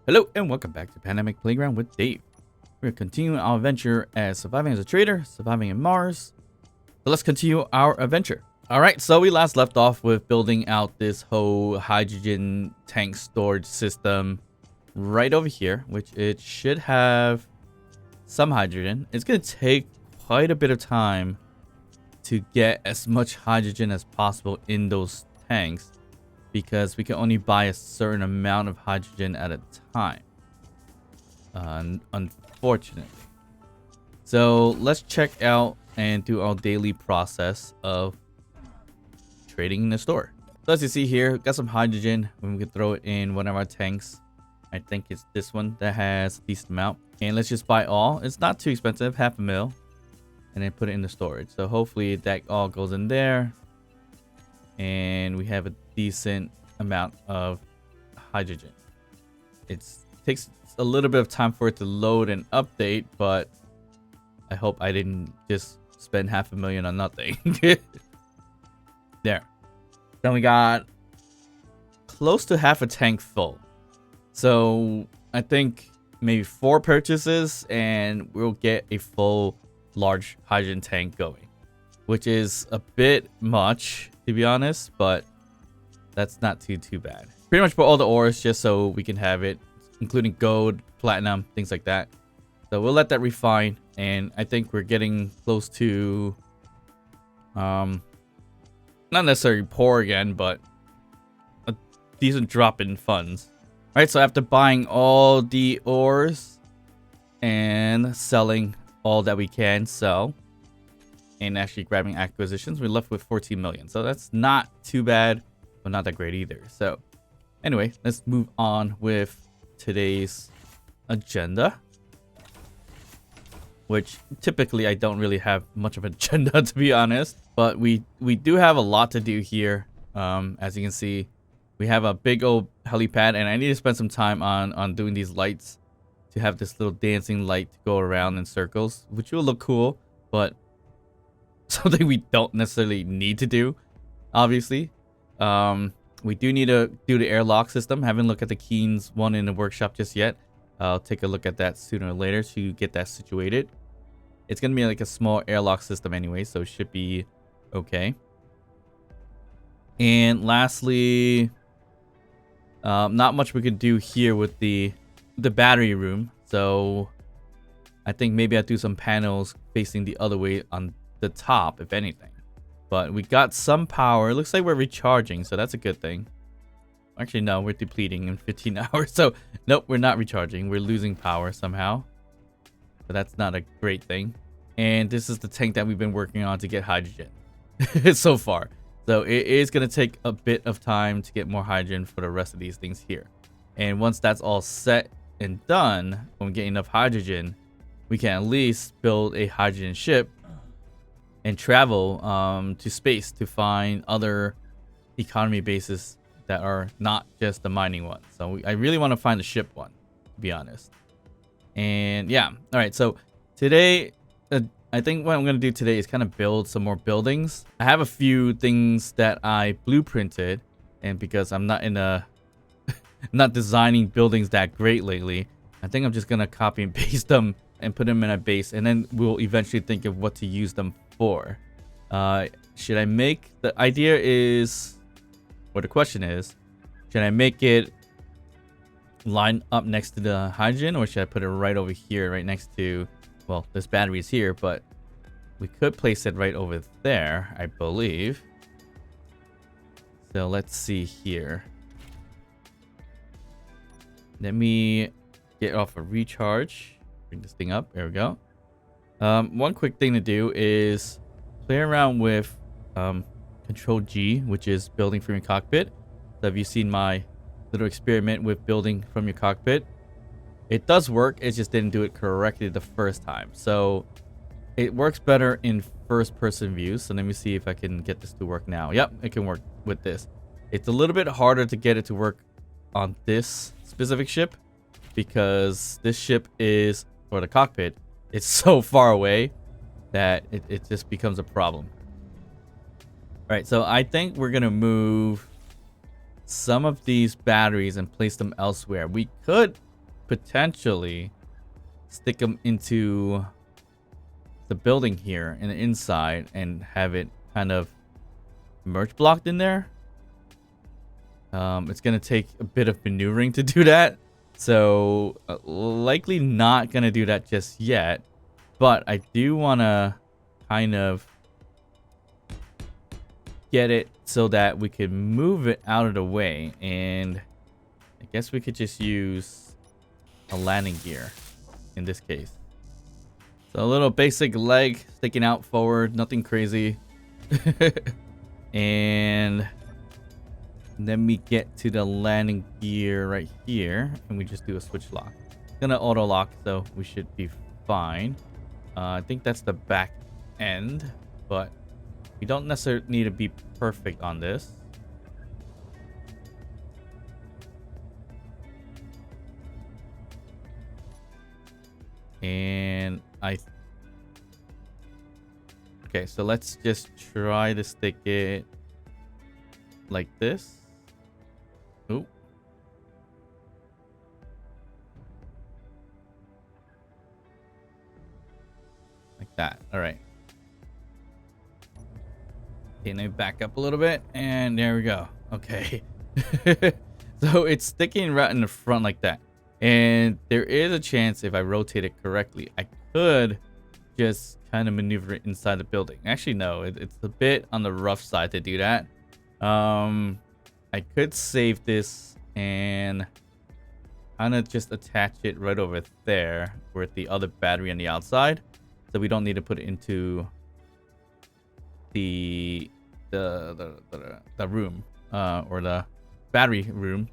Hello and welcome back to Pandemic Playground with Dave. We're continuing our adventure as surviving as a trader, surviving in Mars. So let's continue our adventure. Alright, so we last left off with building out this whole hydrogen tank storage system right over here, which it should have some hydrogen. It's going to take quite a bit of time to get as much hydrogen as possible in those tanks, because we can only buy a certain amount of hydrogen at a time, unfortunately. So let's check out and do our daily process of trading in the store. So as you see here, got some hydrogen, and we can throw it in one of our tanks. I think it's this one that has a decent amount. And let's just buy all. It's not too expensive, $500,000, and then put it in the storage. So hopefully that all goes in there, and we have a decent amount of hydrogen. It takes a little bit of time for it to load and update, but I hope I didn't just spend $500,000 on nothing. There. Then we got close to half a tank full. So I think maybe 4 purchases and we'll get a full large hydrogen tank going, which is a bit much, to be honest, but that's not too bad. Pretty much put all the ores just so we can have it, including gold, platinum, things like that. So we'll let that refine, and I think we're getting close to not necessarily poor again, but a decent drop in funds. All right, so after buying all the ores and selling all that we can sell, and actually grabbing acquisitions, we're left with 14 million. So that's not too bad, but not that great either. So anyway, let's move on with today's agenda, which typically I don't really have much of an agenda, to be honest, but we do have a lot to do here. As you can see, we have a big old helipad, and I need to spend some time on doing these lights to have this little dancing light to go around in circles, which will look cool, but something we don't necessarily need to do, obviously. We do need to do the airlock system. Haven't looked at the Keynes one in the workshop just yet. I'll take a look at that sooner or later to get that situated. It's gonna be like a small airlock system anyway, so it should be okay. And lastly, not much we could do here with the battery room, so I think maybe I'll do some panels facing the other way on the top, if anything. But we got some power. It looks like we're recharging, so that's a good thing. Actually, no, we're depleting in 15 hours. So, nope, we're not recharging. We're losing power somehow. But that's not a great thing. And this is the tank that we've been working on to get hydrogen so far. So, it is going to take a bit of time to get more hydrogen for the rest of these things here. And once that's all set and done, when we get enough hydrogen, we can at least build a hydrogen ship and travel to space to find other economy bases that are not just the mining one. So I really want to find the ship one, to be honest. And yeah, all right. So today, I think what I'm going to do today is kind of build some more buildings. I have a few things that I blueprinted, and because I'm not in a not designing buildings that great lately, I think I'm just going to copy and paste them and put them in a base, and then we'll eventually think of what to use them for. Should I make, the idea is, or the question is, should I make it line up next to the hydrogen, or should I put it right over here, right next to, well, this battery is here, but we could place it right over there, I believe. So let's see here. Let me get off a recharge. Bring this thing up. There we go. One quick thing to do is play around with Control G, which is building from your cockpit. So have you seen my little experiment with building from your cockpit? It does work. It just didn't do it correctly the first time. So it works better in first-person view. So let me see if I can get this to work now. Yep, it can work with this. It's a little bit harder to get it to work on this specific ship, because this ship is, or the cockpit, it's so far away that it just becomes a problem. All right, so I think we're gonna move some of these batteries and place them elsewhere. We could potentially stick them into the building here in the inside and have it kind of merge blocked in there. It's gonna take a bit of maneuvering to do that, so likely not gonna do that just yet. But I do want to kind of get it so that we could move it out of the way, and I guess we could just use a landing gear in this case. So a little basic leg sticking out forward, nothing crazy. And then we get to the landing gear right here, and we just do a switch lock. It's gonna auto lock, so we should be fine. I think that's the back end, but we don't necessarily need to be perfect on this. And okay, so let's just try to stick it like this. Ooh. Like that. All right. Okay, now back up a little bit, and there we go. Okay. So it's sticking right in the front like that. And there is a chance if I rotate it correctly, I could just kind of maneuver it inside the building. Actually, no, it's a bit on the rough side to do that. I could save this and kind of just attach it right over there with the other battery on the outside, so we don't need to put it into the room or the battery room.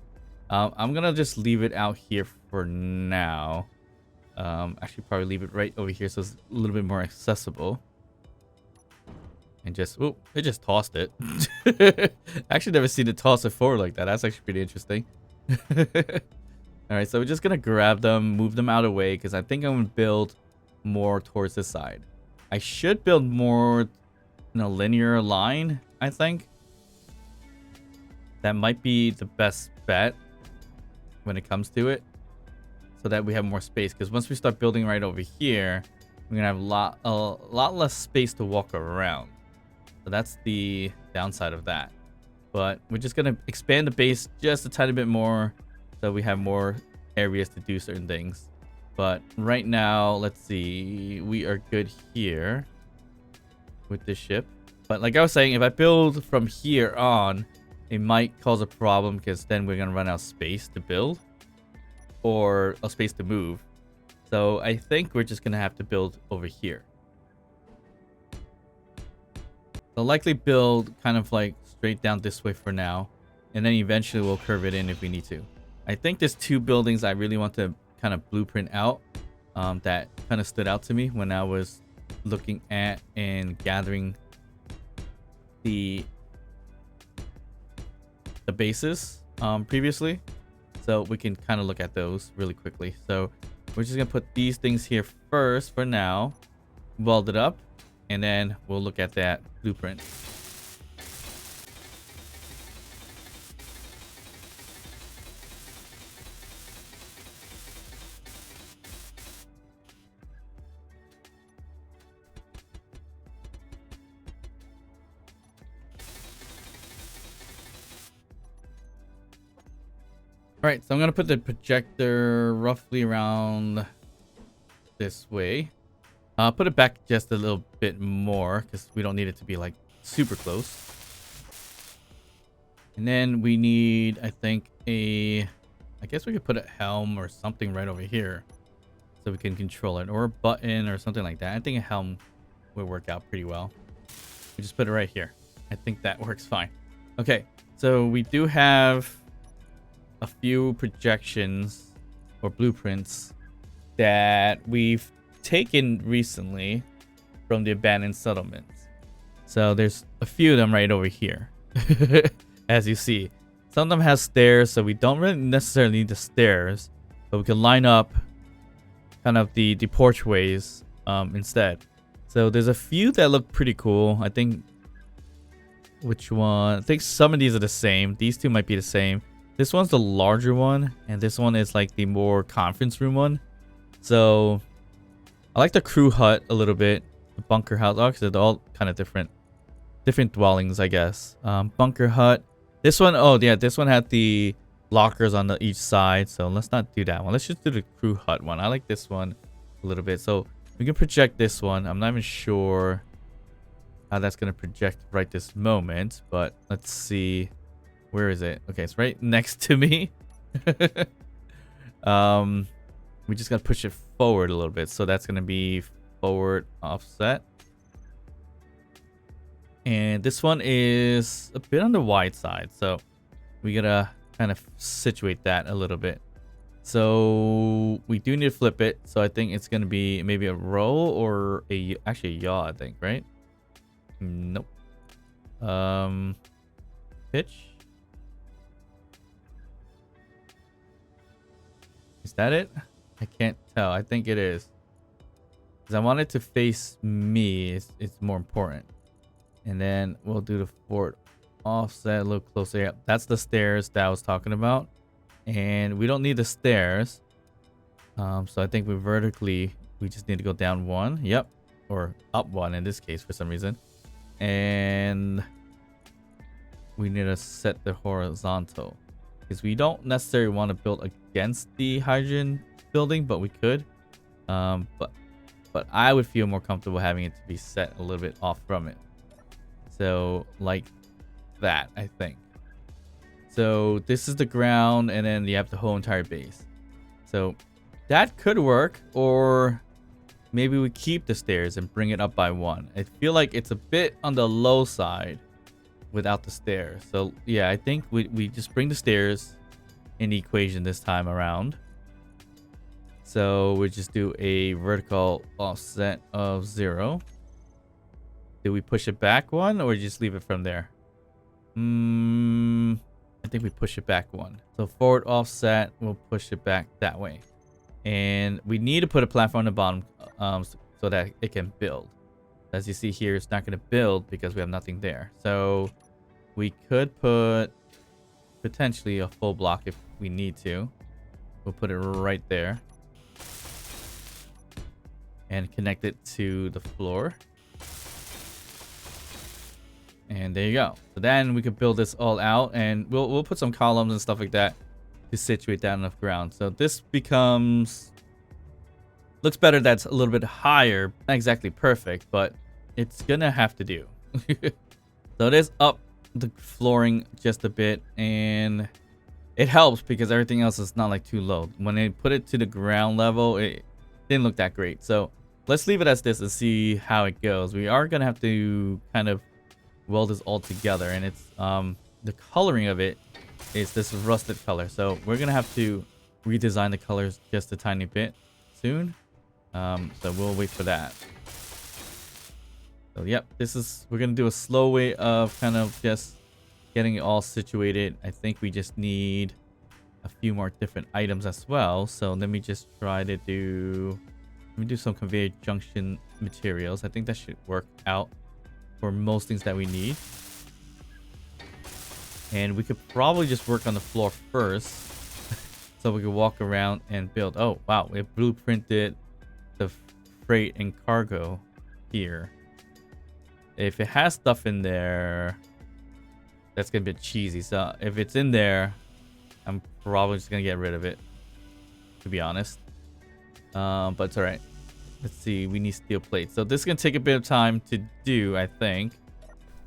I'm gonna just leave it out here for now. Actually probably leave it right over here so it's a little bit more accessible. And just, oh, it just tossed it. Actually never seen it toss it forward like that. That's actually pretty interesting. All right, so we're just gonna grab them, move them out of the way, because I think I'm gonna build more towards this side. I should build more in a linear line, I think. That might be the best bet when it comes to it, so that we have more space, because once we start building right over here, we're gonna have a lot less space to walk around. So that's the downside of that. But we're just gonna expand the base just a tiny bit more so we have more areas to do certain things. But right now, let's see, we are good here with this ship. But like I was saying, if I build from here on, it might cause a problem, because then we're gonna run out of space to build or a space to move. So I think we're just gonna have to build over here. I'll likely build kind of like straight down this way for now, and then eventually we'll curve it in if we need to. I think there's two buildings I really want to kind of blueprint out that kind of stood out to me when I was looking at and gathering the bases previously. So we can kind of look at those really quickly. So we're just gonna put these things here first for now, weld it up, and then we'll look at that blueprint. All right, so I'm gonna put the projector roughly around this way. Put it back just a little bit more, because we don't need it to be like super close. And then we need, I think, I guess we could put a helm or something right over here so we can control it, or a button or something like that. I think a helm would work out pretty well. We just put it right here. I think that works fine. Okay, so we do have a few projections or blueprints that we've taken recently from the abandoned settlements. So there's a few of them right over here. As you see, some of them have stairs, so we don't really necessarily need the stairs, but we can line up kind of the porchways instead. So there's a few that look pretty cool. I think, which one? I think some of these are the same. These two might be the same. This one's the larger one, and this one is like the more conference room one. So I like the crew hut a little bit. The bunker house, actually, they're all kind of different dwellings, I guess. Bunker hut. This one, oh yeah, this one had the lockers on each side. So let's not do that one. Let's just do the crew hut one. I like this one a little bit. So we can project this one. I'm not even sure how that's gonna project right this moment, but let's see. Where is it? Okay, it's right next to me. We just gotta push it forward a little bit. So that's gonna be forward offset. And this one is a bit on the wide side. So we gotta kind of situate that a little bit. So we do need to flip it. So I think it's gonna be maybe a row or actually a yaw, I think, right? Nope. Pitch. Is that it? I can't tell. I think it is. Because I want it to face me. It's more important. And then we'll do the forward offset a little closer. Yeah, that's the stairs that I was talking about. And we don't need the stairs. So I think we just need to go down one. Yep. Or up one in this case for some reason. And we need to set the horizontal. Because we don't necessarily want to build against the hydrogen building, but we could. But I would feel more comfortable having it to be set a little bit off from it. So like that, I think. So this is the ground, and then you have the whole entire base. So that could work, or maybe we keep the stairs and bring it up by one. I feel like it's a bit on the low side without the stairs. So yeah, I think we just bring the stairs in the equation this time around. So we just do a vertical offset of 0. Do we push it back one, or just leave it from there? I think we push it back one. So forward offset, we'll push it back that way. And we need to put a platform on the bottom so that it can build. As you see here, it's not going to build because we have nothing there. So we could put potentially a full block if we need to. We'll put it right there. And connect it to the floor. And there you go. So then we could build this all out, and we'll put some columns and stuff like that to situate that on the ground. So this looks better. That's a little bit higher. Not exactly perfect, but it's gonna have to do. So it is up the flooring just a bit, and it helps because everything else is not like too low. When they put it to the ground level, it didn't look that great. So let's leave it as this and see how it goes. We are gonna have to kind of weld this all together, and it's the coloring of it is this rusted color. So we're gonna have to redesign the colors just a tiny bit soon. So we'll wait for that. So yep, we're gonna do a slow way of kind of just getting it all situated. I think we just need a few more different items as well. So let me just try to do some conveyor junction materials. I think that should work out for most things that we need. And we could probably just work on the floor first so we could walk around and build. Oh wow, we blueprinted the freight and cargo here. If it has stuff in there, that's gonna be cheesy. So if it's in there, I'm probably just gonna get rid of it, to be honest. But it's all right. Let's see, we need steel plates. So this is gonna take a bit of time to do, I think.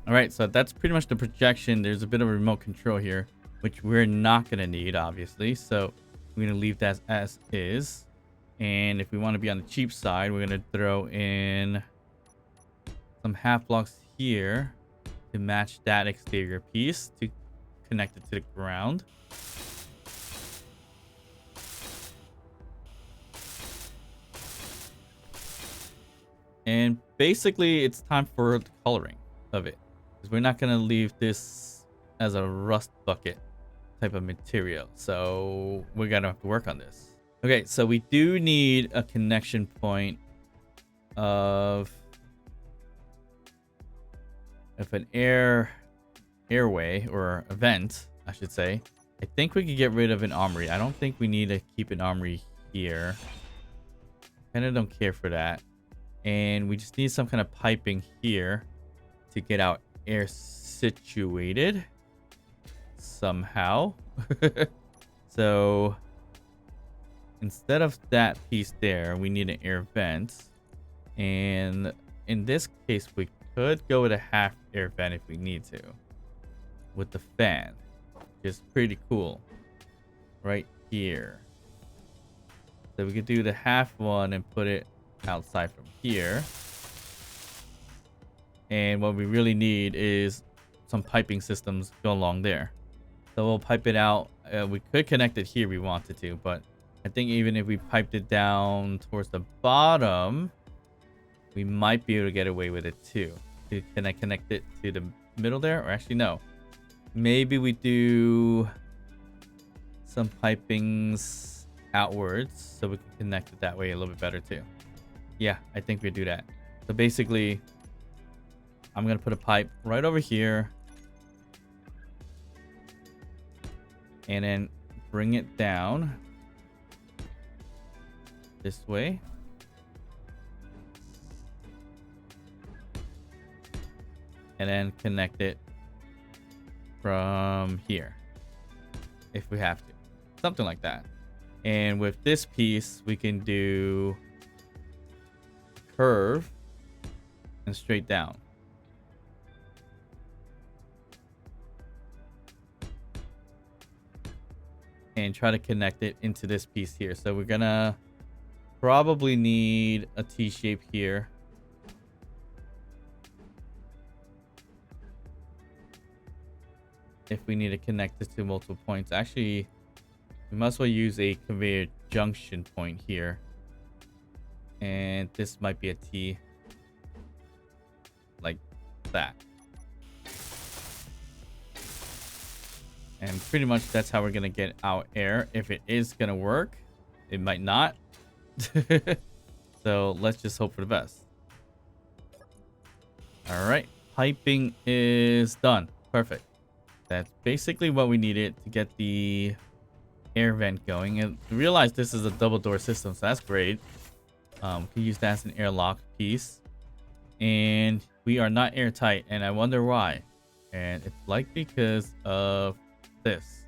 All right, so that's pretty much the projection. There's a bit of a remote control here, which we're not gonna need, obviously. So we're gonna leave that as is. And if we want to be on the cheap side, we're gonna throw in some half blocks here to match that exterior piece to connect it to the ground. And basically, it's time for the coloring of it, because we're not going to leave this as a rust bucket type of material. So we're going to have to work on this. Okay, so we do need a connection point of an airway, or a vent, I should say, I think we could get rid of an armory. I don't think we need to keep an armory here. Kind of don't care for that. And we just need some kind of piping here to get our air situated somehow. So instead of that piece there, we need an air vent. And in this case, we could go with a half air vent if we need to with the fan, which is pretty cool right here. So we could do the half one and put it outside from here. And what we really need is some piping systems go along there. So we'll pipe it out. We could connect it here if we wanted to, but I think even if we piped it down towards the bottom, we might be able to get away with it too. Can I connect it to the middle there? Or actually, no. Maybe we do some pipings outwards so we can connect it that way a little bit better too. Yeah, I think we do that. So basically, I'm going to put a pipe right over here. And then bring it down this way. And then connect it from here if we have to. Something like that. And with this piece, we can do curve and straight down. And try to connect it into this piece here. So we're gonna probably need a T shape here. If we need to connect it to multiple points. Actually, we must well use a conveyor junction point here. And this might be a T. Like that. And pretty much that's how we're going to get our air. If it is going to work, it might not. So let's just hope for the best. All right. Piping is done. Perfect. That's basically what we needed to get the air vent going. And realize this is a double door system, so that's great. Can use that as an airlock piece. And we are not airtight, and I wonder why. And it's likely because of this.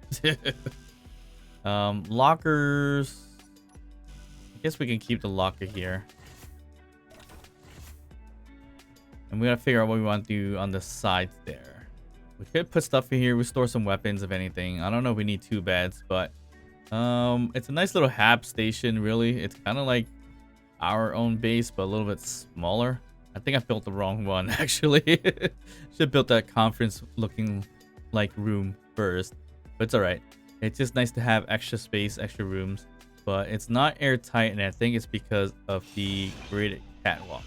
Lockers. I guess we can keep the locker here. And we gotta figure out what we want to do on the sides there. We could put stuff in here. We store some weapons, if anything. I don't know if we need 2 beds, but it's a nice little hab station, really. It's kind of like our own base, but a little bit smaller. I think I built the wrong one, actually. Should have built that conference looking like room first. But it's alright. It's just nice to have extra space, extra rooms. But it's not airtight, and I think it's because of the graded catwalks.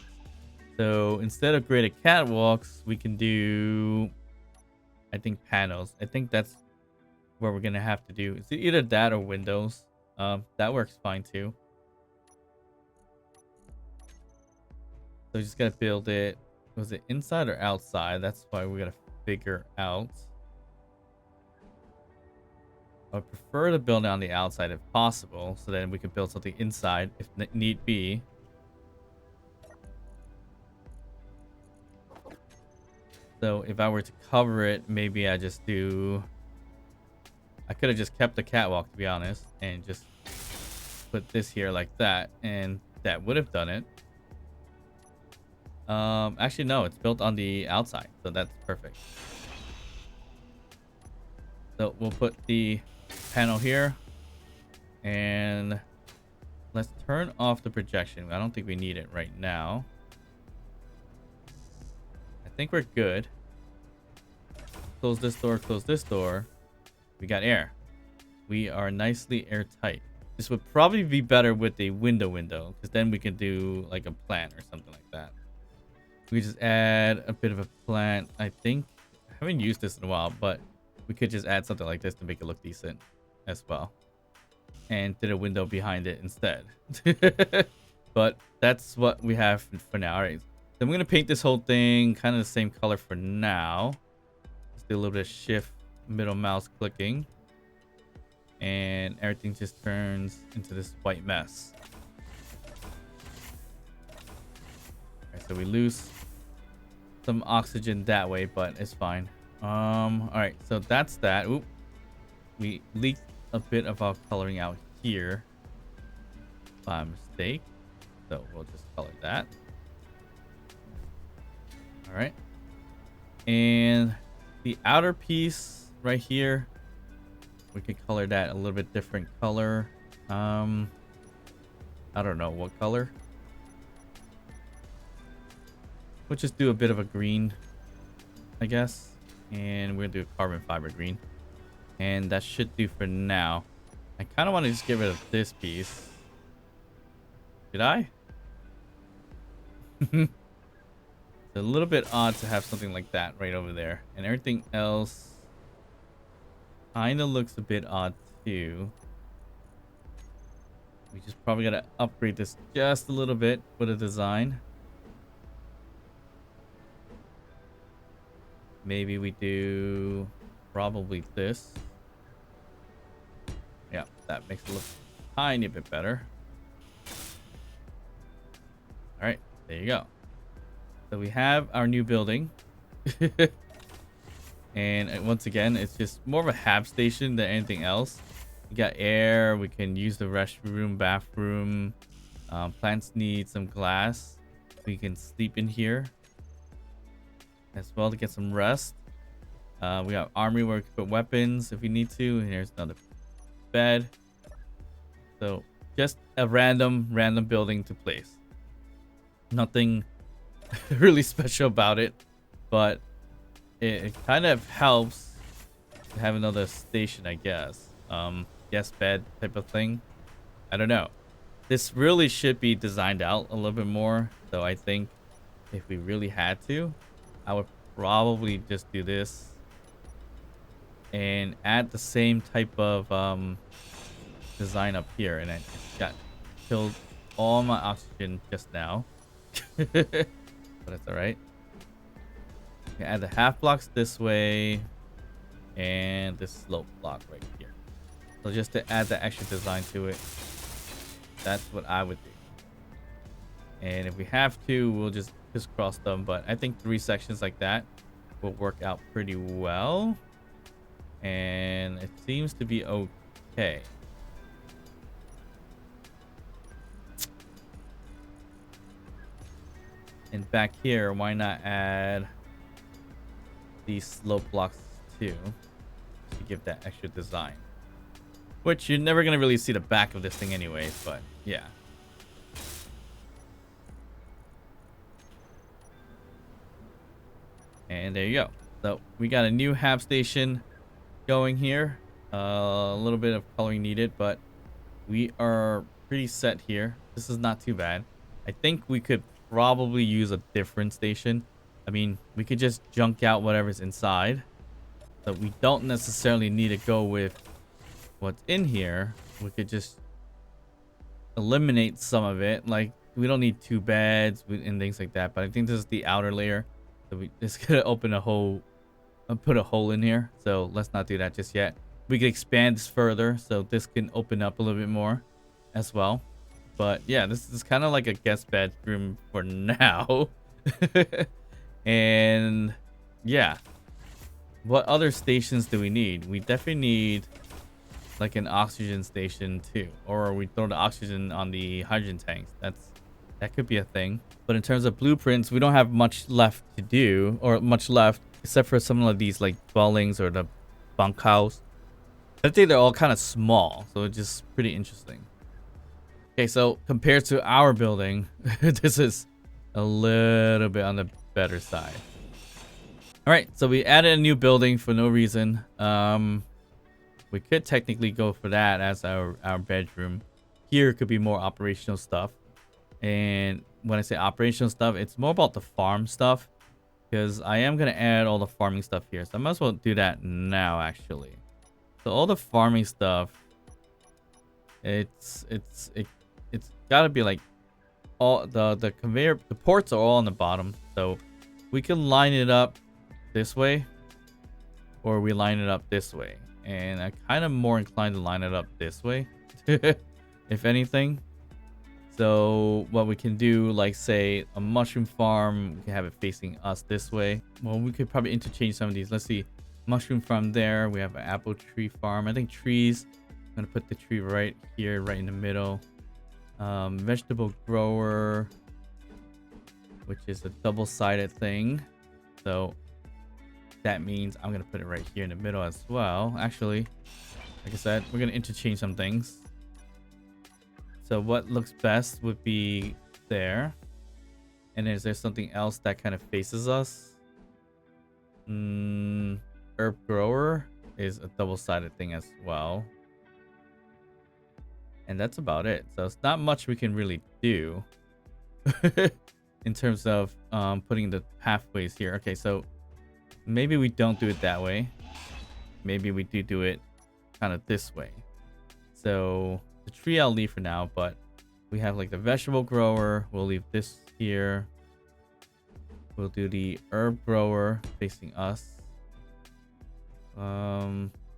So instead of graded catwalks, we can do, I think, panels. I think that's what we're going to have to do. It's either that or windows. That works fine too. So we just got to build it. Was it inside or outside? That's why we got to figure out. I would prefer to build it on the outside if possible, so then we can build something inside if need be. So if I were to cover it, maybe I just do... I could have just kept the catwalk, to be honest, and just put this here like that, and that would have done it. Actually, no, it's built on the outside, so that's perfect. So we'll put the panel here, and let's turn off the projection. I don't think we need it right now. I think we're good. Close this door, close this door. We got air. We are nicely airtight. This would probably be better with a window, because then we can do like a plant or something like that. We just add a bit of a plant. I think I haven't used this in a while, but we could just add something like this to make it look decent as well. And did a window behind it instead. But that's what we have for now. All right. So I'm going to paint this whole thing kind of the same color for now. Let's do a little bit of shift middle mouse clicking. and everything just turns into this white mess. Okay, so we lose some oxygen that way, but it's fine. All right, so that's that. Oop, we leaked a bit of our coloring out here by mistake, so we'll just color that. All right, and the outer piece right here, we could color that a little bit different color. I don't know what color. We'll just do a bit of a green, I guess, and we'll do a carbon fiber green, and that should do for now. I kind of want to just get rid of this piece. Did I? It's a little bit odd to have something like that right over there, and everything else kind of looks a bit odd too. We just probably gotta upgrade this just a little bit for the design. Maybe we do probably this. Yeah, that makes it look a tiny bit better. All right, there you go. So we have our new building. And once again, it's just more of a hab station than anything else. We got air. We can use the restroom, bathroom. Plants need some glass. We can sleep in here as well to get some rest. We got armory where we can put weapons if we need to. And here's another bed. So just a random building to place. Nothing really special about it, but it kind of helps to have another station, I guess. Guest bed type of thing. I don't know. This really should be designed out a little bit more. So I think if we really had to, I would probably just do this and add the same type of design up here. And I got killed all my oxygen just now. But it's all right. Add the half blocks this way and this slope block right here. So just to add the extra design to it, that's what I would do. And if we have to, we'll just crisscross them. But I think 3 sections like that will work out pretty well. And it seems to be okay. And back here, why not add these slope blocks too to give that extra design? Which you're never going to really see the back of this thing anyways, but yeah. And there you go. So we got a new hab station going here. A little bit of coloring needed, but we are pretty set here. This is not too bad. I think we could probably use a different station. I mean, we could just junk out whatever's inside. So we don't necessarily need to go with what's in here. We could just eliminate some of it. Like, we don't need 2 beds and things like that. But I think this is the outer layer. So we just gotta open a hole, put a hole in here. So let's not do that just yet. We can expand this further, so this can open up a little bit more as well. But yeah, this is kind of like a guest bedroom for now. And yeah, what other stations do we need? We definitely need like an oxygen station too, or we throw the oxygen on the hydrogen tanks. That could be a thing. But in terms of blueprints, we don't have much left to do, or much left except for some of these like dwellings or the bunkhouse. I think they're all kind of small, so it's just pretty interesting. Okay, so compared to our building, this is a little bit on the better side. All right, so we added a new building for no reason. We could technically go for that as our bedroom. Here could be more operational stuff. And when I say operational stuff, it's more about the farm stuff, because I am going to add all the farming stuff here. So I might as well do that now, actually. So all the farming stuff, it's got to be like all the conveyor, the ports are all on the bottom. So we can line it up this way, or we line it up this way. and I'm kind of more inclined to line it up this way, if anything. So what we can do, like say a mushroom farm, we can have it facing us this way. Well, we could probably interchange some of these. Let's see, mushroom farm there. We have an apple tree farm. I think trees. I'm gonna put the tree right here, right in the middle. Vegetable grower, which is a double-sided thing. So that means I'm gonna put it right here in the middle as well. Actually, like I said, we're gonna interchange some things. So what looks best would be there. And is there something else that kind of faces us? Herb grower is a double-sided thing as well. And that's about it. So it's not much we can really do in terms of putting the pathways here. Okay, so maybe we don't do it that way. Maybe we do it kind of this way. So the tree I'll leave for now, but we have like the vegetable grower. We'll leave this here. We'll do the herb grower facing us. Composter.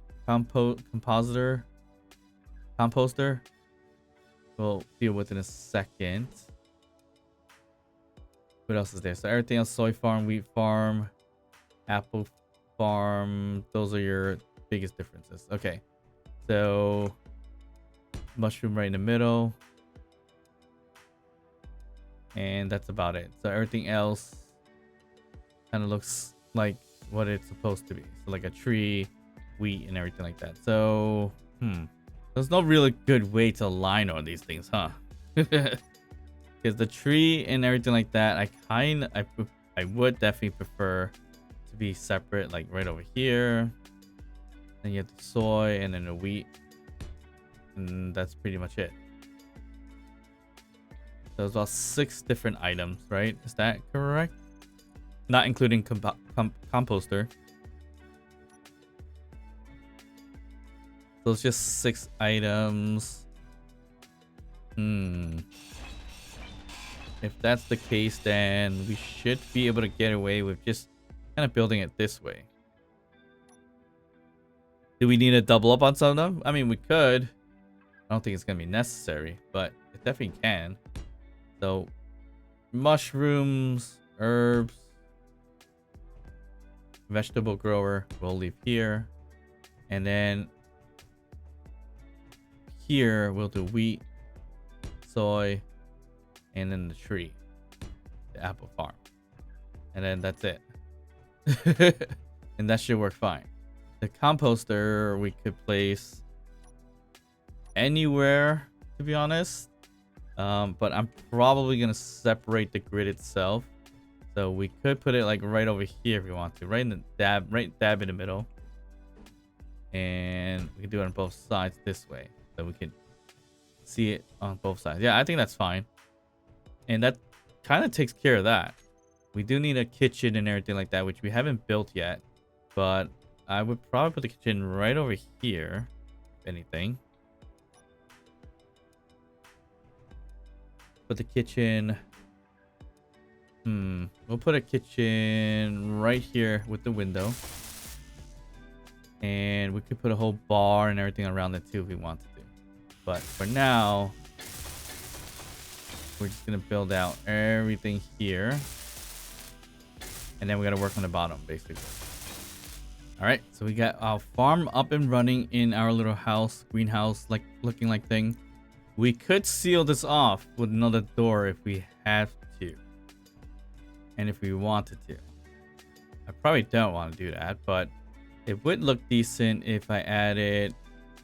We'll deal with in a second. What else is there? So everything else: soy farm, wheat farm, apple farm. Those are your biggest differences. Okay, so mushroom right in the middle, and that's about it. So everything else kind of looks like what it's supposed to be. So like a tree, wheat, and everything like that. So there's no really good way to align all these things, huh? Because the tree and everything like that, I would definitely prefer to be separate, like right over here. Then you have the soy and then the wheat, and that's pretty much it. So it's about 6 different items, right? Is that correct? Not including composter. So it's just 6 items. If that's the case, then we should be able to get away with just kind of building it this way. Do we need to double up on some of them? I mean, we could. I don't think it's going to be necessary, but it definitely can. So mushrooms, herbs, vegetable grower, we'll leave here. And then here we'll do wheat, soy, and then the tree, the apple farm. And then that's it. And that should work fine. The composter we could place anywhere, to be honest. But I'm probably gonna separate the grid itself. So we could put it like right over here if we want to, right in the dab in the middle. And we can do it on both sides this way, so we can see it on both sides. Yeah, I think that's fine. And that kind of takes care of that. We do need a kitchen and everything like that, which we haven't built yet. But I would probably put the kitchen right over here, if anything. Put the kitchen. We'll put a kitchen right here with the window. And we could put a whole bar and everything around it too if we wanted to. But for now, we're just gonna build out everything here. And then we gotta work on the bottom, basically. Alright, so we got our farm up and running in our little house, greenhouse like looking like thing. We could seal this off with another door if we have to. And if we wanted to. I probably don't want to do that, but it would look decent if I added,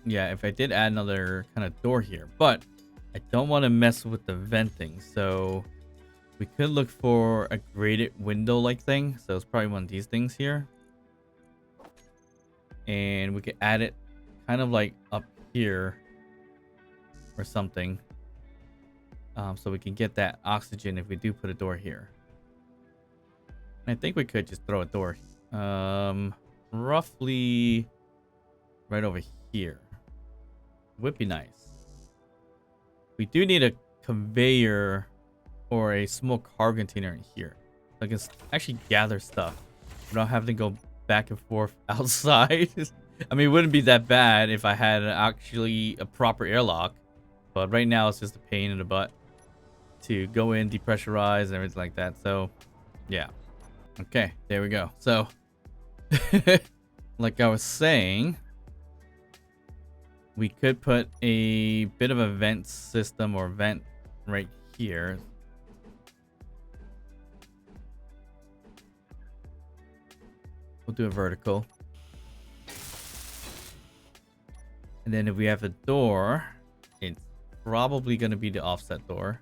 if I did add another kind of door here. But I don't want to mess with the venting, so we could look for a grated window like thing. So it's probably one of these things here. And we could add it kind of like up here or something. So we can get that oxygen if we do put a door here. And I think we could just throw a door roughly right over here. Would be nice. We do need a conveyor or a small cargo container in here. So I can actually gather stuff without having to go back and forth outside I mean, it wouldn't be that bad if I had actually a proper airlock. But right now, it's just a pain in the butt to go in, depressurize, and everything like that. So, yeah. Okay, there we go. So, like I was saying, we could put a bit of a vent system or vent right here. We'll do a vertical. And then if we have a door, it's probably going to be the offset door.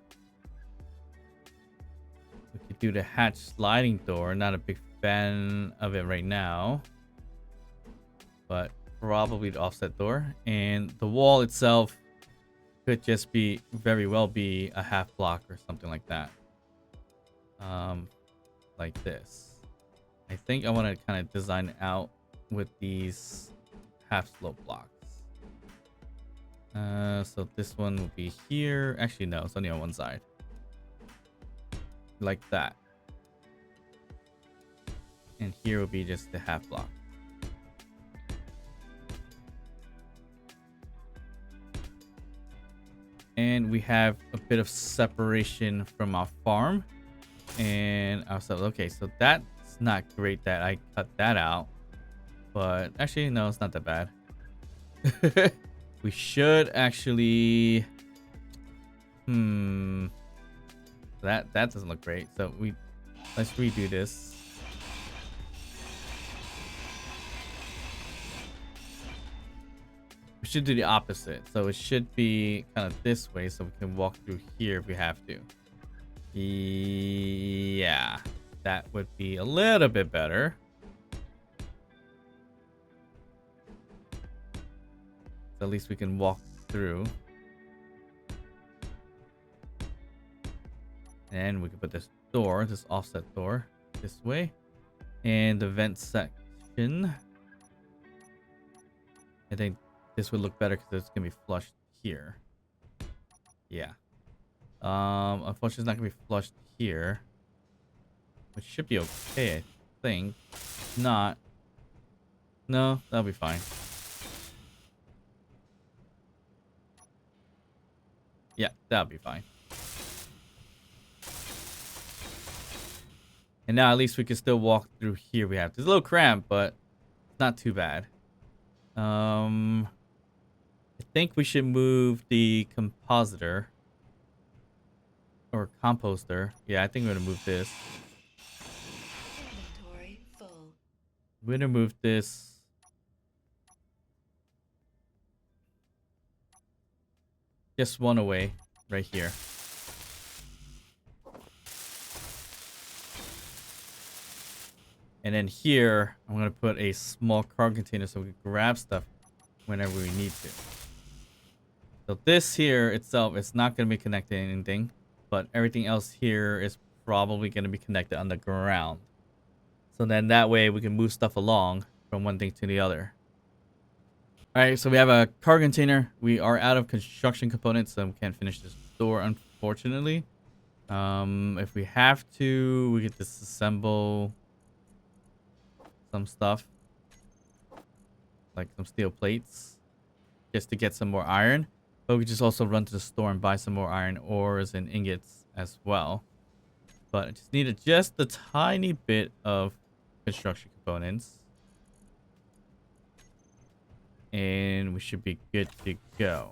We could do the hatch sliding door. Not a big fan of it right now, but probably the offset door. And the wall itself could just be very well be a half block or something like that. Like this. I think I want to kind of design it out with these half slope blocks. So this one will be here. Actually, no, it's only on one side. Like that. And here will be just the half block. And we have a bit of separation from our farm and ourselves. Okay, so that's not great that I cut that out. But actually, no, it's not that bad. We should actually... That doesn't look great. So let's redo this. We should do the opposite. So it should be kind of this way so we can walk through here if we have to. Yeah, that would be a little bit better. So at least we can walk through. And we can put this door, this offset door, this way. And the vent section. I think this would look better because it's going to be flushed here. Yeah. Unfortunately, it's not going to be flushed here. Which should be okay, I think. Not. No, that'll be fine. Yeah, that'll be fine. And now at least we can still walk through here. We have. It's a little cramped, but not too bad. I think we should move the compositor. Or composter. Yeah, I think we're gonna move this. Inventory full. We're gonna move this. Just one away, right here. And then here, I'm gonna put a small cargo container so we can grab stuff whenever we need to. So this here itself is not gonna be connected to anything. But everything else here is probably going to be connected on the ground. So then that way we can move stuff along from one thing to the other. Alright, so we have a cargo container. We are out of construction components, so we can't finish this door, unfortunately. If we have to, we could disassemble some stuff. Like some steel plates. Just to get some more iron. But we just also run to the store and buy some more iron ores and ingots as well. But I just needed just a tiny bit of construction components. And we should be good to go.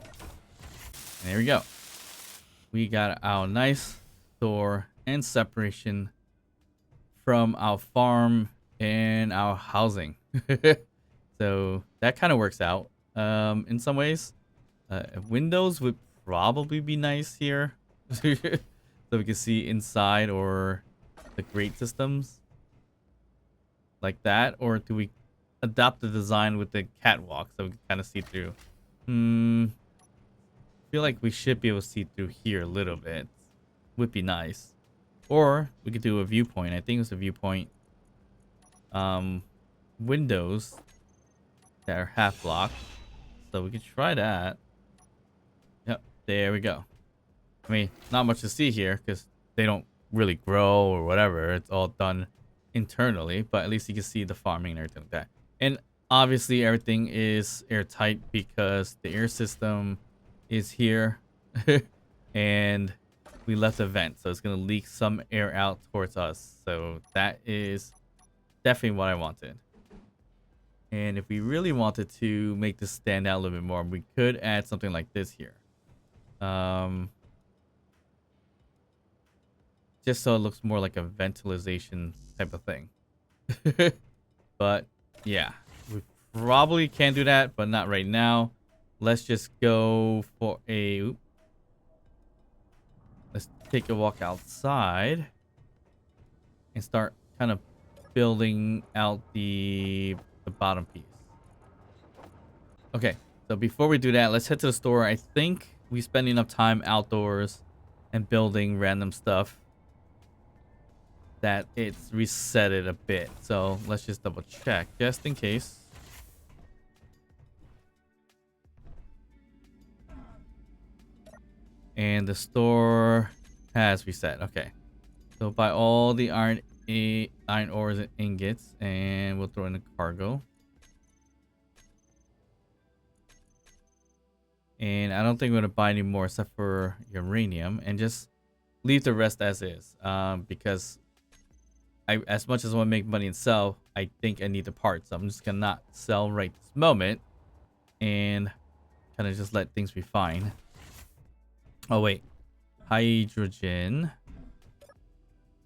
And there we go. We got our nice door and separation from our farm and our housing. So that kind of works out in some ways. Windows would probably be nice here. So we can see inside or the grate systems. Like that. Or do we adopt the design with the catwalk so we can kind of see through? I feel like we should be able to see through here a little bit. Would be nice. Or we could do a viewpoint. I think it's a viewpoint. Windows that are half blocked. So we could try that. Yep, there we go. I mean, not much to see here because they don't really grow or whatever. It's all done internally, but at least you can see the farming and everything like that. And Obviously, everything is airtight because the air system is here. And we left a vent, so it's going to leak some air out towards us. So that is definitely what I wanted. And if we really wanted to make this stand out a little bit more, we could add something like this here. Just so it looks more like a ventilation type of thing. But yeah, we probably can do that, but not right now. Let's just go for a... Let's take a walk outside and start kind of building out the bottom piece. Okay, so before we do that, let's head to the store. I think we spend enough time outdoors and building random stuff that it's reset it a bit. So let's just double check just in case. And the store has reset. Okay, so buy all the iron ores and ingots, and we'll throw in the cargo. And I don't think we're gonna buy any more except for uranium, and just leave the rest as is. Because as much as I want to make money and sell, I think I need the parts. So I'm just gonna not sell right this moment, and kind of just let things be fine. Oh wait, hydrogen.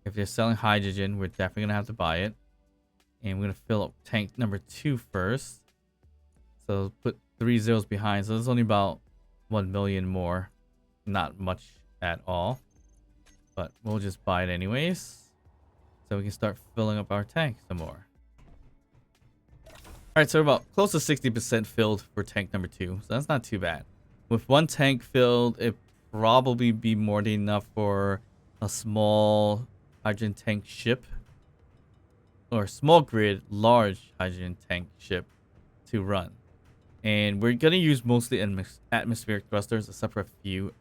If they're selling hydrogen, we're definitely gonna have to buy it. And we're gonna fill up tank number 2 first. So put 3 zeros behind. So there's only about 1 million more. Not much at all. But we'll just buy it anyways. So we can start filling up our tank some more. Alright, so we're about close to 60% filled for tank number 2. So that's not too bad. With one tank filled, it probably be more than enough for a small hydrogen tank ship. Or small grid, large hydrogen tank ship to run. And we're going to use mostly atmospheric thrusters, except for a few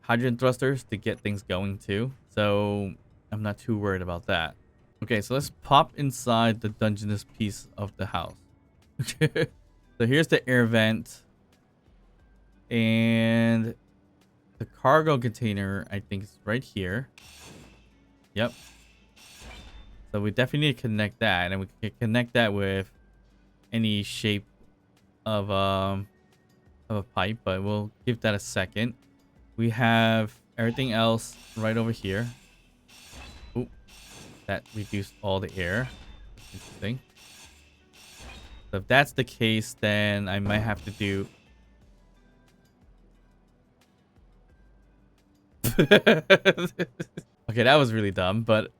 hydrogen thrusters to get things going too. So I'm not too worried about that. Okay, so let's pop inside the dungeness piece of the house. So here's the air vent. And the cargo container, I think, is right here. Yep. So we definitely need to connect that. And we can connect that with any shape of a pipe, but we'll give that a second. We have everything else right over here. Oop, that reduced all the air. Interesting. So if that's the case, then I might have to do... Okay, that was really dumb, but...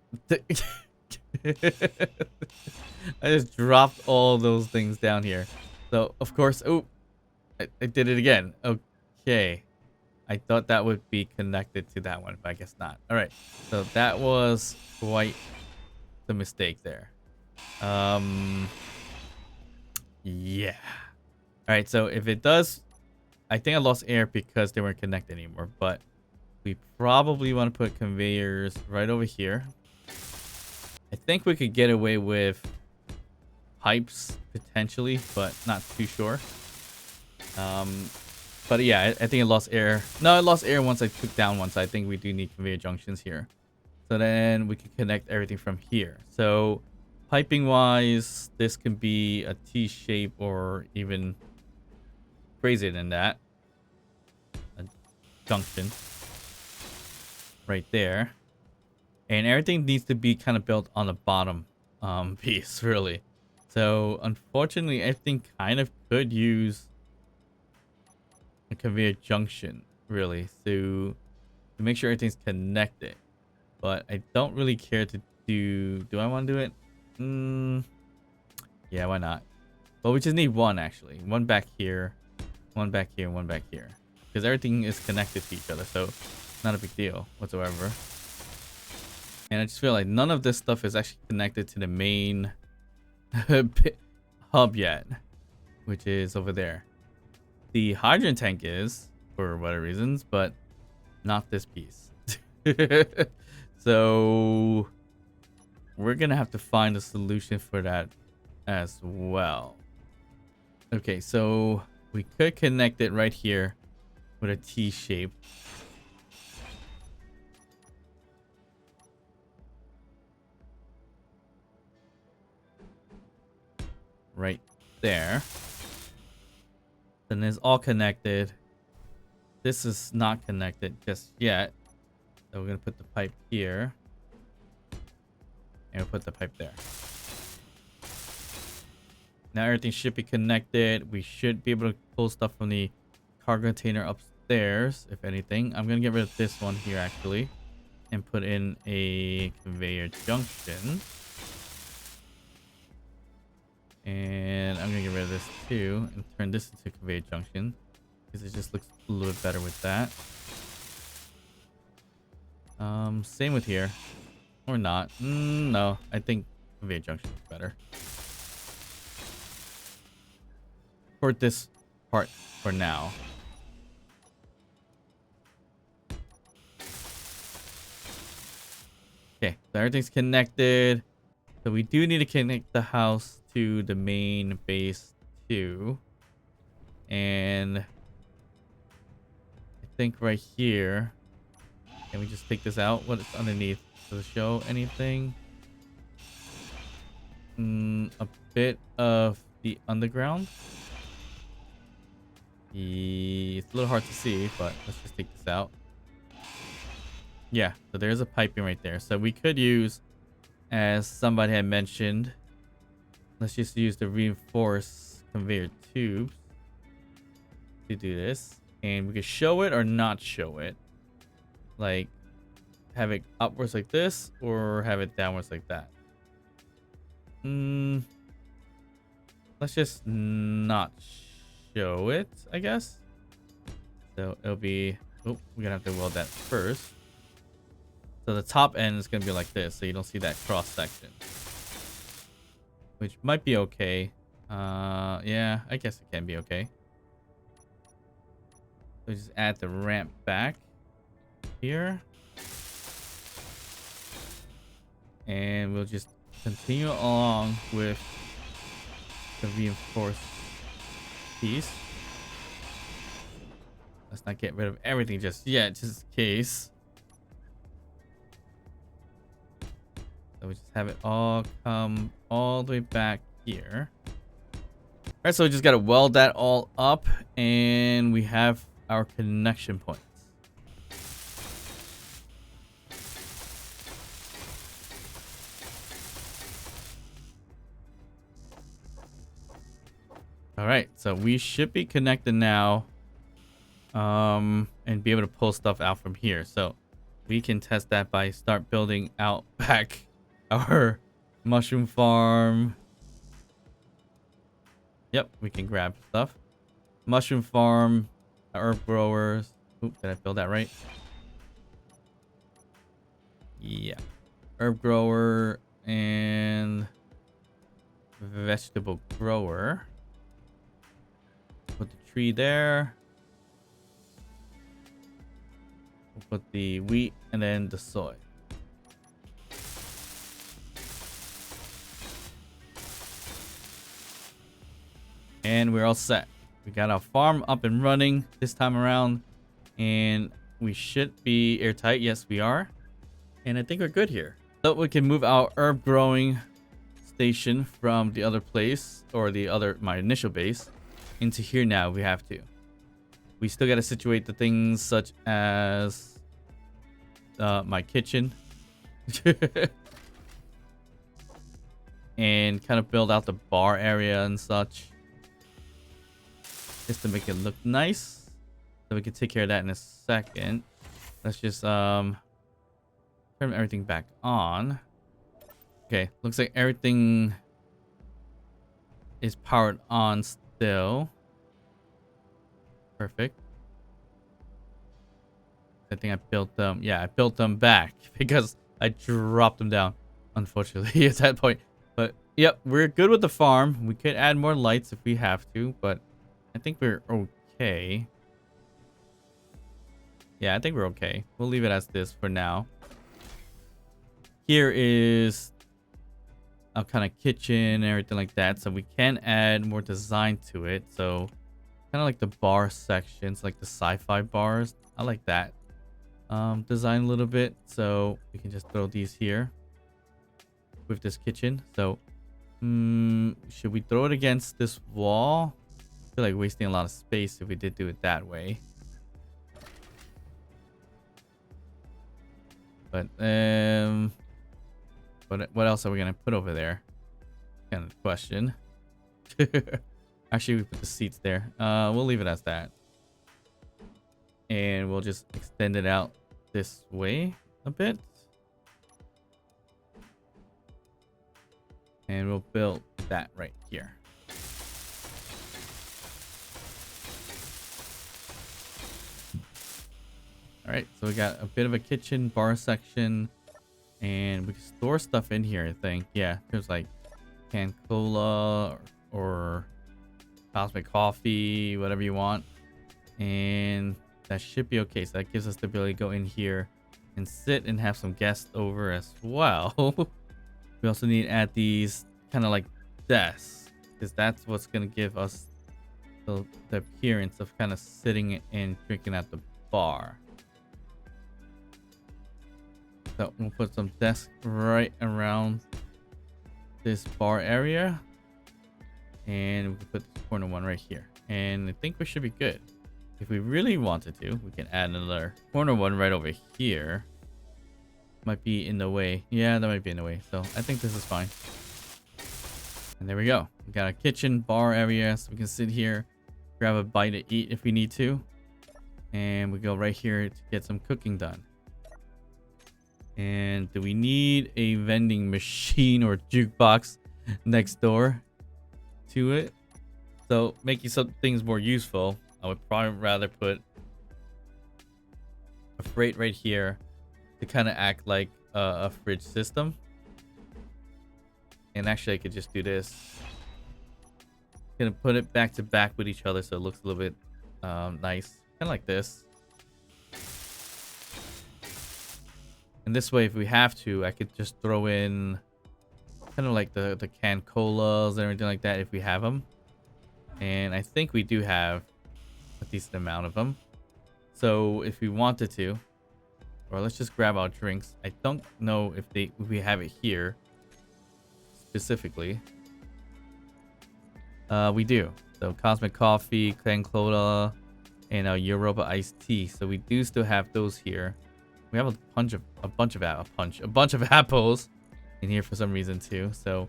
I just dropped all those things down here. So, of course... Oh, I did it again. Okay. I thought that would be connected to that one, but I guess not. Alright, so that was quite the mistake there. Yeah. Alright, so if it does... I think I lost air because they weren't connected anymore, but we probably want to put conveyors right over here. I think we could get away with pipes potentially, but not too sure. But yeah, I think it lost air. No, it lost air once I took down one, so I think we do need conveyor junctions here. So then we can connect everything from here. So piping wise, this can be a T shape or even crazier than that. A junction right there. And everything needs to be kind of built on the bottom piece, really. So unfortunately, everything kind of could use a conveyor junction, really, to make sure everything's connected. But I don't really care to do... Do I want to do it? Yeah, why not? But we just need one, actually. One back here, one back here, one back here. Because everything is connected to each other, so not a big deal whatsoever. And I just feel like none of this stuff is actually connected to the main hub yet, which is over there. The hydrogen tank is, for whatever reasons, but not this piece. So we're going to have to find a solution for that as well. Okay, so we could connect it right here with a T shape. Right there. Then it's all connected. This is not connected just yet. So we're gonna put the pipe here. And we'll put the pipe there. Now everything should be connected. We should be able to pull stuff from the cargo container upstairs, if anything. I'm gonna get rid of this one here actually. And put in a conveyor junction. And I'm gonna get rid of this too and turn this into a conveyor junction because it just looks a little bit better with that. Same with here, or not. No, I think conveyor junction is better for this part for now. Okay, so everything's connected. So we do need to connect the house to the main base too. And I think right here, can we just take this out? What is underneath? Does it show anything? A bit of the underground. It's a little hard to see, but let's just take this out. Yeah, so there's a piping right there. So we could use, as somebody had mentioned, let's just use the reinforced conveyor tubes to do this. And we could show it or not show it. Like, have it upwards like this or have it downwards like that. Let's just not show it, I guess. So it'll be, oh, we're gonna have to weld that first. So the top end is gonna be like this, so you don't see that cross section, which might be okay. Yeah, I guess it can be okay. So just add the ramp back here, and we'll just continue along with the reinforced piece. Let's not get rid of everything just yet, just in case. So we just have it all come all the way back here. All right, so we just got to weld that all up, and we have our connection points. All right, so we should be connected now, and be able to pull stuff out from here. So we can test that by start building out back our mushroom farm. Yep, we can grab stuff. Mushroom farm, herb growers. Oop, did I build that right? Yeah. Herb grower and vegetable grower. Put the tree there. We'll put the wheat and then the soy. And we're all set. We got our farm up and running this time around. And we should be airtight. Yes, we are. And I think we're good here. So we can move our herb growing station from the other place, or the other, my initial base, into here now. We have to. We still got to situate the things such as my kitchen. And kind of build out the bar area and such, just to make it look nice. So we can take care of that in a second. Let's just turn everything back on. Okay, looks like everything is powered on still. Perfect. I think I built them. Yeah, I built them back because I dropped them down, unfortunately, at that point. But yep, we're good with the farm. We could add more lights if we have to, but I think we're okay. Yeah, I think we're okay. We'll leave it as this for now. Here is kind of kitchen and everything like that. So we can add more design to it. So kind of like the bar sections, like the sci-fi bars. I like that design a little bit. So we can just throw these here with this kitchen. So should we throw it against this wall? I feel like wasting a lot of space if we did do it that way. But what else are we gonna put over there? Kind of question. Actually, we put the seats there. We'll leave it as that, and we'll just extend it out this way a bit, and we'll build that right here. All right, so we got a bit of a kitchen bar section, and we can store stuff in here. I think, yeah, there's like canned cola or cosmic coffee, whatever you want, and that should be okay. So that gives us the ability to go in here and sit and have some guests over as well. We also need to add these kind of like desks, because that's what's gonna give us the appearance of kind of sitting and drinking at the bar. So we'll put some desks right around this bar area, and we can put the corner one right here, and I think we should be good. If we really wanted to, we can add another corner one right over here. Might be in the way. Yeah, that might be in the way. So I think this is fine. And there we go. We got a kitchen bar area, so we can sit here, grab a bite to eat if we need to, and we go right here to get some cooking done. And do we need a vending machine or jukebox next door to it? So making some things more useful, I would probably rather put a freight right here to kind of act like a fridge system. And actually I could just do this. Gonna put it back to back with each other so it looks a little bit nice, kind of like this. And this way, if we have to, I could just throw in kind of like the canned colas and everything like that if we have them. And I think we do have a decent amount of them. So if we wanted to, or let's just grab our drinks. I don't know if we have it here specifically. We do. So cosmic coffee, canned cola, and a Europa iced tea. So we do still have those here. We have a bunch of apples in here for some reason too. So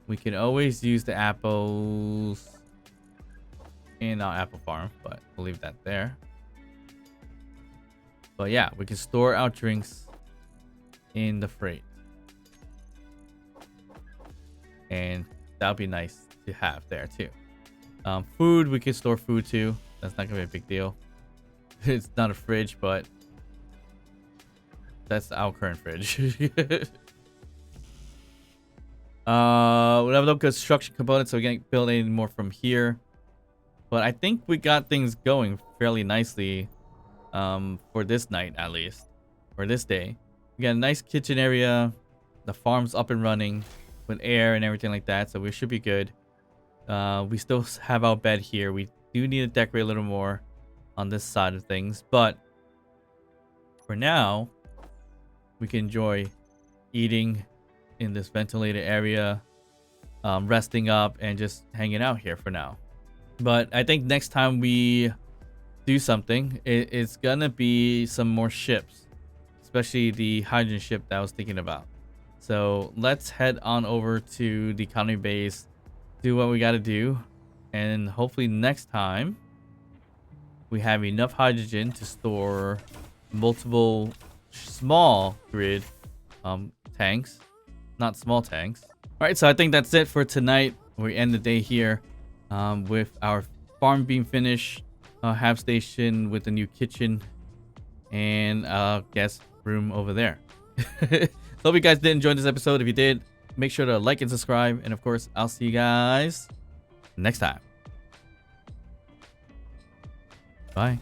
we can always use the apples in our apple farm, but we'll leave that there. But yeah, we can store our drinks in the freight, and that'll be nice to have there too. Food, we can store food too. That's not gonna be a big deal. It's not a fridge, but that's our current fridge. We have no construction components, so we can't build any more from here. But I think we got things going fairly nicely for this night, at least. For this day. We got a nice kitchen area. The farm's up and running with air and everything like that, so we should be good. We still have our bed here. We do need to decorate a little more on this side of things. But for now, we can enjoy eating in this ventilated area, resting up, and just hanging out here for now. But I think next time we do something, it's gonna be some more ships, especially the hydrogen ship that I was thinking about. So let's head on over to the economy base, do what we gotta do, and hopefully next time we have enough hydrogen to store multiple small grid tanks, not small tanks. All right, so I think that's it for tonight. We end the day here with our farm being finished, have station with the new kitchen, and guest room over there. Hope you guys did enjoy this episode. If you did, make sure to like and subscribe, and of course I'll see you guys next time. Bye.